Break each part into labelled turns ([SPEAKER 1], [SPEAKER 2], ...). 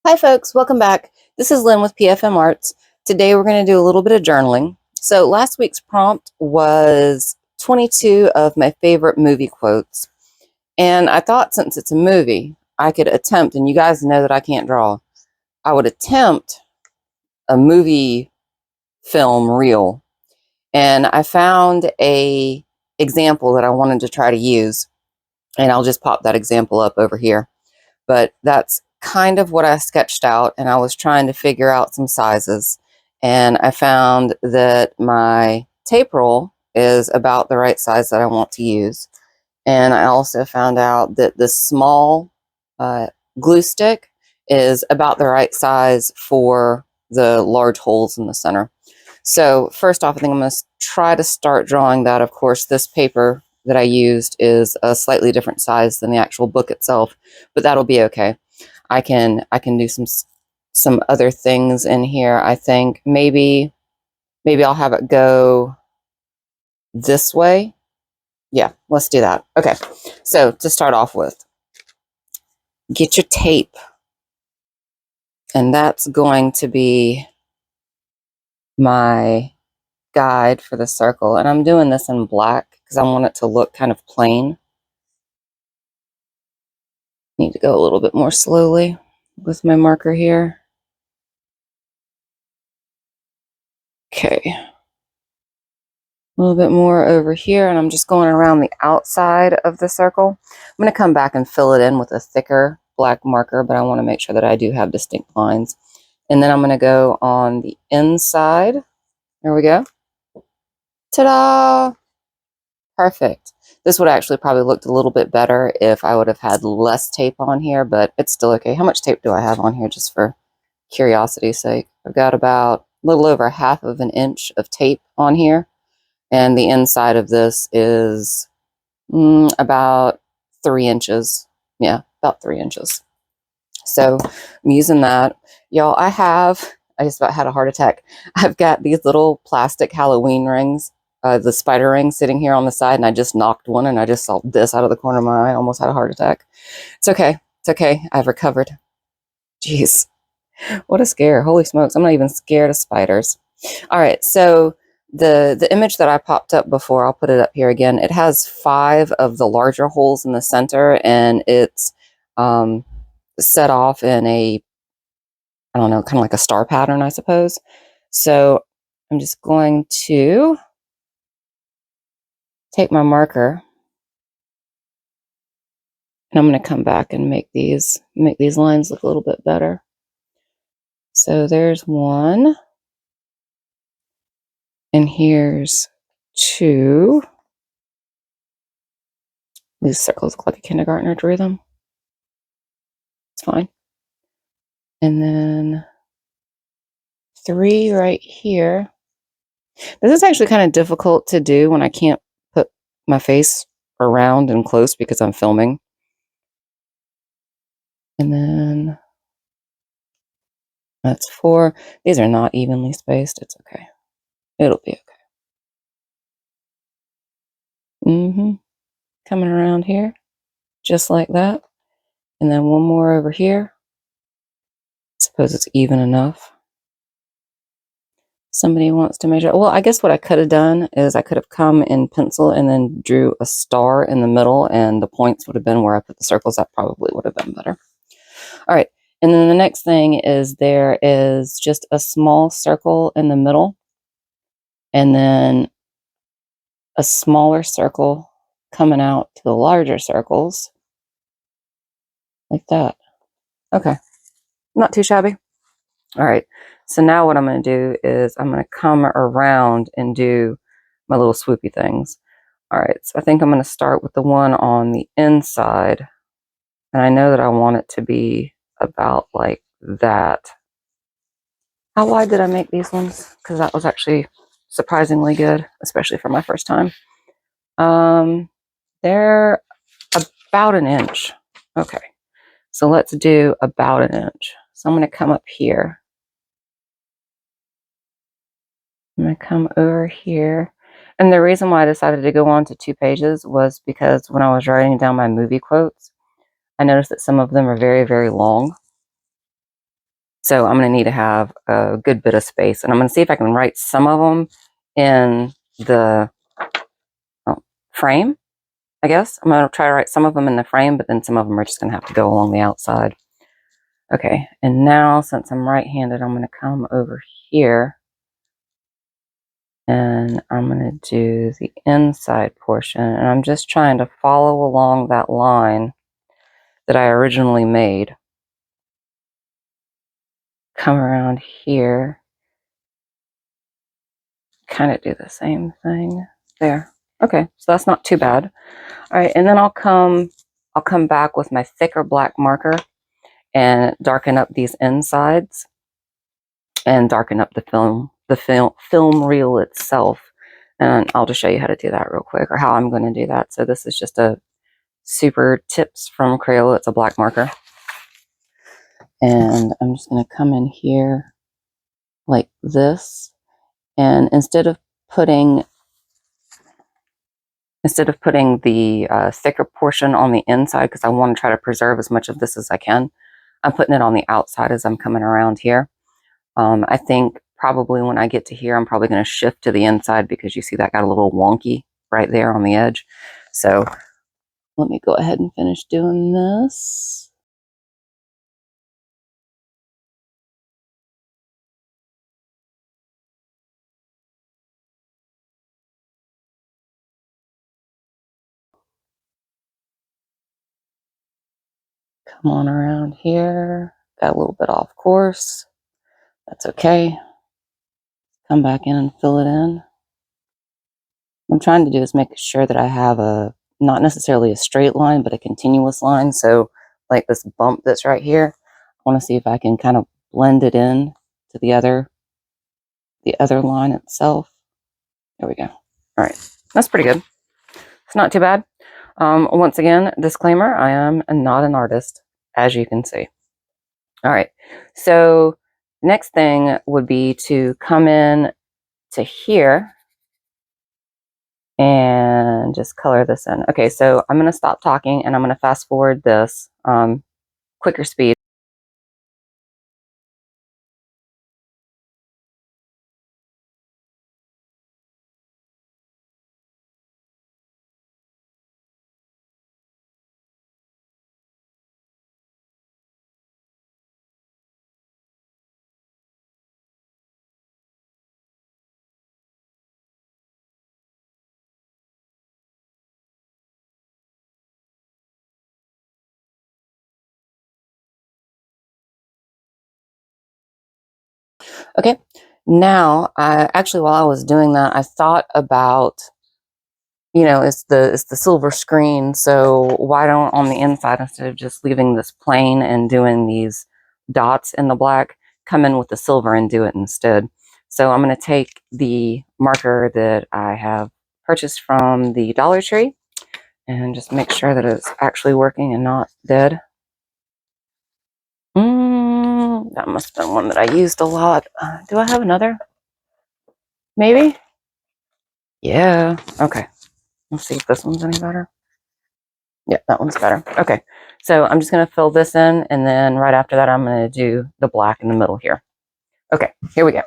[SPEAKER 1] Hi folks, welcome back. This is Lynn with PFM Arts. Today we're going to do a little bit of journaling. So last week's prompt was 22 of my favorite movie quotes. And I thought since it's a movie, I could attempt, and you guys know that I can't draw, I would attempt a movie film reel. And I found a example that I wanted to try to use. And I'll just pop that example up over here. But that's kind of what I sketched out, and I was trying to figure out some sizes, and I found that my tape roll is about the right size that I want to use. And I also found out that the small glue stick is about the right size for the large holes in the center. So first off, I think I'm going to try to start drawing that. Of course, this paper that I used is a slightly different size than the actual book itself, but that'll be okay. I can do some other things in here. I think maybe I'll have it go this way. Yeah, let's do that. Okay, so to start off with, get your tape, and that's going to be my guide for the circle. And I'm doing this in black because I want it to look kind of plain. Need to go a little bit more slowly with my marker here. Okay. A little bit more over here, and I'm just going around the outside of the circle. I'm going to come back and fill it in with a thicker black marker, but I want to make sure that I do have distinct lines. And then I'm going to go on the inside. There we go. Ta-da! Perfect. This would actually probably looked a little bit better if I would have had less tape on here, but it's still okay. How much tape do I have on here, just for curiosity's sake? I've got about a little over 1/2 inch of tape on here, and the inside of this is about 3 inches. Yeah, about 3 inches. So I'm using that. Y'all, I just about had a heart attack. I've got these little plastic Halloween rings, the spider ring sitting here on the side, and I just knocked one, and I just saw this out of the corner of my eye. I almost had a heart attack. It's okay. It's okay. I've recovered. Jeez. What a scare. Holy smokes. I'm not even scared of spiders. All right. So the image that I popped up before, I'll put it up here again. It has 5 of the larger holes in the center, and it's set off in a, I don't know, kind of like a star pattern, I suppose. So I'm just going to take my marker, and I'm going to come back and make these lines look a little bit better. So there's 1, and here's 2. These circles look like a kindergartner drew them. It's fine. And then 3 right here. This is actually kind of difficult to do when I can't put my face around and close because I'm filming. And then that's 4. These are not evenly spaced. It's okay. It'll be okay. Coming around here, just like that. And then 1 more over here. Suppose it's even enough. Somebody wants to measure. Well, I guess what I could have done is I could have come in pencil and then drew a star in the middle, and the points would have been where I put the circles. That probably would have been better. All right. And then the next thing is there is just a small circle in the middle, and then a smaller circle coming out to the larger circles, like that. Okay. Not too shabby. All right. So now what I'm going to do is I'm going to come around and do my little swoopy things. All right. So I think I'm going to start with the one on the inside. And I know that I want it to be about like that. How wide did I make these ones? Because that was actually surprisingly good, especially for my first time. They're about 1 inch. Okay. So let's do about 1 inch. So I'm going to come up here. I'm going to come over here. And the reason why I decided to go on to 2 pages was because when I was writing down my movie quotes, I noticed that some of them are very, very long. So I'm going to need to have a good bit of space. And I'm going to see if I can write some of them in the frame, I guess. I'm going to try to write some of them in the frame, but then some of them are just going to have to go along the outside. Okay, and now since I'm right-handed, I'm going to come over here and I'm going to do the inside portion. And I'm just trying to follow along that line that I originally made. Come around here, kind of do the same thing there. Okay, so that's not too bad. All right, and then I'll come back with my thicker black marker and darken up these insides and darken up the film reel itself. And I'll just show you how to do that real quick, or how I'm going to do that. So this is just a Super Tips from Crayola. It's a black marker. And I'm just going to come in here like this. And instead of putting the thicker portion on the inside, because I want to try to preserve as much of this as I can, I'm putting it on the outside as I'm coming around here. I think probably when I get to here, I'm probably going to shift to the inside, because you see that got a little wonky right there on the edge. So let me go ahead and finish doing this. Come on around here. Got a little bit off course. That's okay. Come back in and fill it in. What I'm trying to do is make sure that I have not necessarily a straight line, but a continuous line. So like this bump that's right here, I want to see if I can kind of blend it in to the other line itself. There we go. All right, that's pretty good. It's not too bad. Once again, disclaimer, I am not an artist, as you can see. All right, so next thing would be to come in to here and just color this in. Okay, so I'm going to stop talking and I'm going to fast forward this quicker speed. Okay, now actually while I was doing that, I thought about, you know, it's the silver screen, so why don't on the inside, instead of just leaving this plain and doing these dots in the black, come in with the silver and do it instead. So I'm going to take the marker that I have purchased from the Dollar Tree and just make sure that it's actually working and not dead. That must have been one that I used a lot. Do I have another? Maybe? Yeah. Okay. Let's see if this one's any better. Yeah, that one's better. Okay. So I'm just going to fill this in, and then right after that, I'm going to do the black in the middle here. Okay, here we go.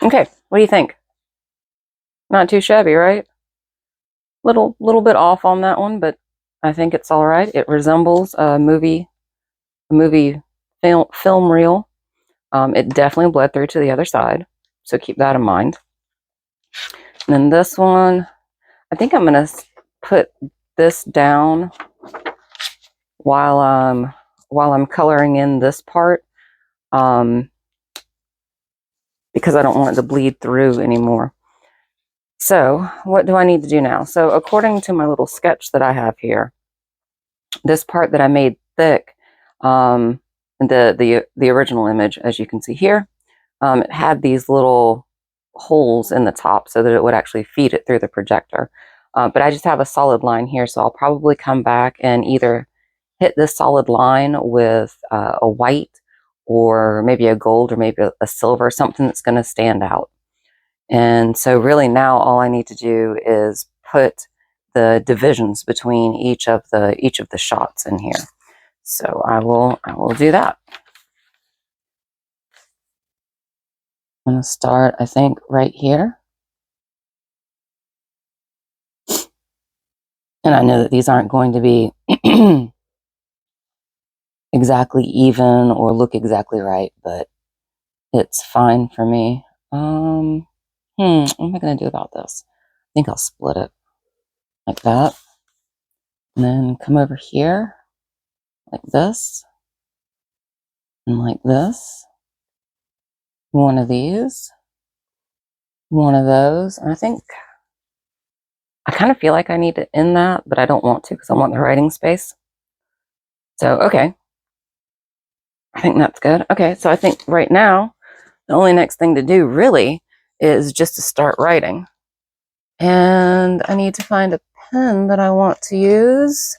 [SPEAKER 1] Okay, what do you think? Not too shabby, right? Little bit off on that one, but I think it's all right. It resembles a movie film reel. It definitely bled through to the other side, so keep that in mind. And then this one, I think I'm going to put this down while I'm coloring in this part, because I don't want it to bleed through anymore. So what do I need to do now? So according to my little sketch that I have here, this part that I made thick, the original image, as you can see here, it had these little holes in the top so that it would actually feed it through the projector. But I just have a solid line here, so I'll probably come back and either hit this solid line with a white, or maybe a gold, or maybe a silver, something that's going to stand out. And so really now all I need to do is put the divisions between each of the shots in here. So I will do that. I'm going to start, I think, right here. And I know that these aren't going to be exactly even or look exactly right, but it's fine for me. What am I going to do about this? I think I'll split it like that. And then come over here like this. And like this. One of these. One of those. And I kind of feel like I need to end that, but I don't want to because I want the writing space. So, okay. I think that's good. Okay, so I think right now, the only next thing to do really is just to start writing. And I need to find a pen that I want to use.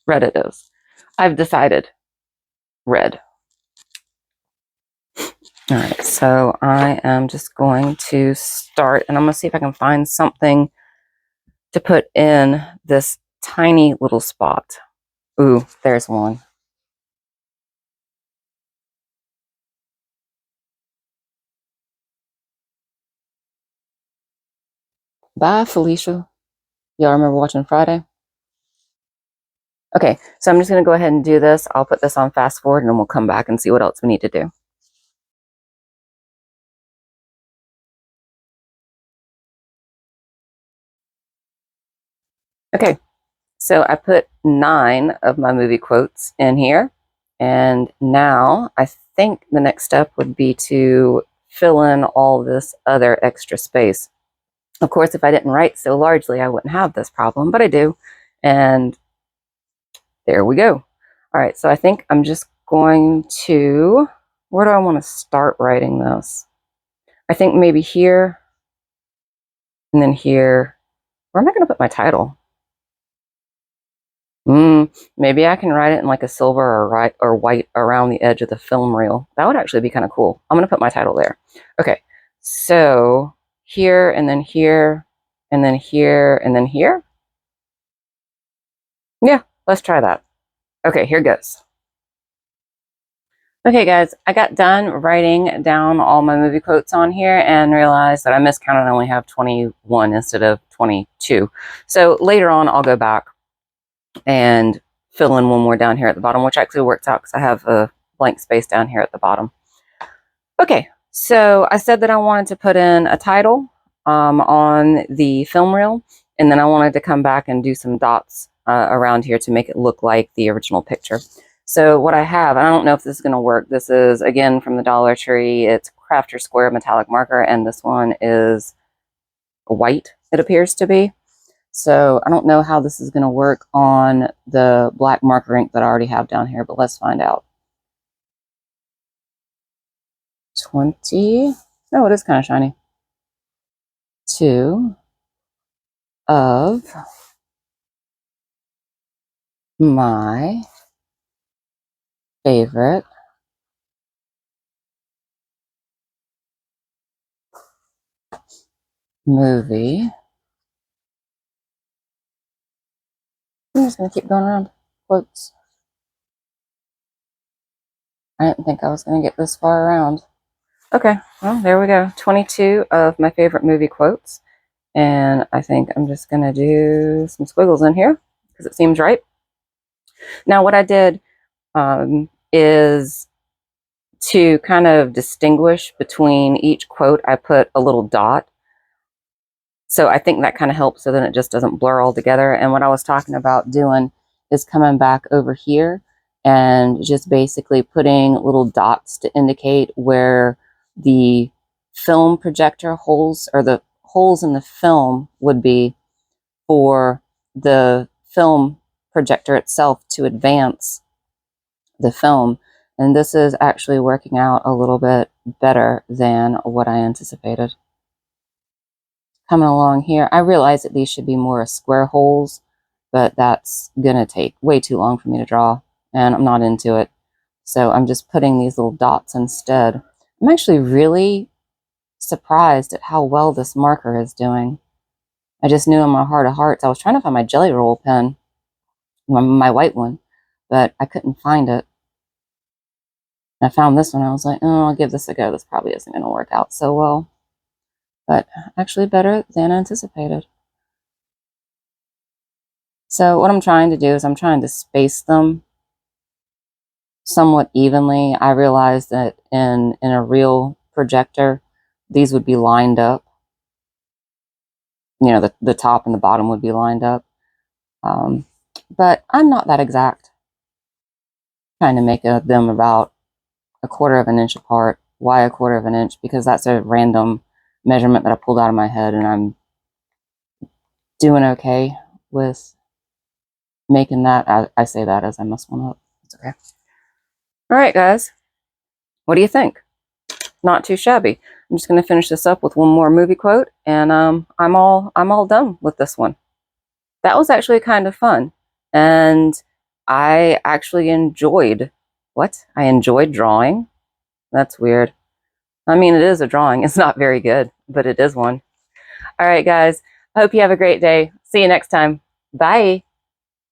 [SPEAKER 1] Red it is. I've decided red. All right, so I am just going to start, and I'm going to see if I can find something to put in this tiny little spot. Ooh, there's one. Bye, Felicia. Y'all remember watching Friday? Okay, so I'm just going to go ahead and do this. I'll put this on fast forward, and then we'll come back and see what else we need to do. Okay, so I put 9 of my movie quotes in here. And now I think the next step would be to fill in all this other extra space. Of course, if I didn't write so largely, I wouldn't have this problem, but I do. And there we go. All right, so I think I'm just going to, where do I want to start writing this? I think maybe here, and then here. Where am I going to put my title? Maybe I can write it in like a silver or white around the edge of the film reel. That would actually be kind of cool. I'm going to put my title there. Okay, so here, and then here, and then here, and then here. Yeah, let's try that. Okay, here goes. Okay, guys, I got done writing down all my movie quotes on here and realized that I miscounted and only have 21 instead of 22. So later on, I'll go back and fill in one more down here at the bottom, which actually works out because I have a blank space down here at the bottom. Okay, so I said that I wanted to put in a title on the film reel, and then I wanted to come back and do some dots around here to make it look like the original picture. So what I have, I don't know if this is going to work. This is, again, from the Dollar Tree. It's Crafter Square metallic marker, and this one is white, it appears to be. So I don't know how this is going to work on the black marker ink that I already have down here, but let's find out. 20. Oh, it is kind of shiny. 2 of my favorite movie. I'm just going to keep going around. Quotes. I didn't think I was going to get this far around. Okay, well, there we go. 22 of my favorite movie quotes. And I think I'm just going to do some squiggles in here because it seems right. Now, what I did is to kind of distinguish between each quote, I put a little dot. So I think that kind of helps so then it just doesn't blur all together. And what I was talking about doing is coming back over here and just basically putting little dots to indicate where the film projector holes, or the holes in the film, would be for the film projector itself to advance the film. And this is actually working out a little bit better than what I anticipated. Coming along here, I realize that these should be more square holes, but that's gonna take way too long for me to draw, and I'm not into it. So I'm just putting these little dots instead. I'm actually really surprised at how well this marker is doing. I just knew in my heart of hearts, I was trying to find my Jelly Roll pen, my white one, but I couldn't find it. And I found this one, I was like, oh, I'll give this a go. This probably isn't gonna work out so well, but actually better than anticipated. So what I'm trying to do is I'm trying to space them somewhat evenly. I realized that in a real projector, these would be lined up. You know, the top and the bottom would be lined up. But I'm not that exact. I'm trying to make them about 1/4 of an inch apart. Why 1/4 of an inch? Because that's a random measurement that I pulled out of my head, and I'm doing okay with making that. I say that as I mess one up. It's okay. All right, guys. What do you think? Not too shabby. I'm just going to finish this up with one more movie quote, and I'm all done with this one. That was actually kind of fun, and I actually enjoyed I enjoyed drawing. That's weird. I mean, it is a drawing. It's not very good, but it is one. All right, guys. I hope you have a great day. See you next time. Bye.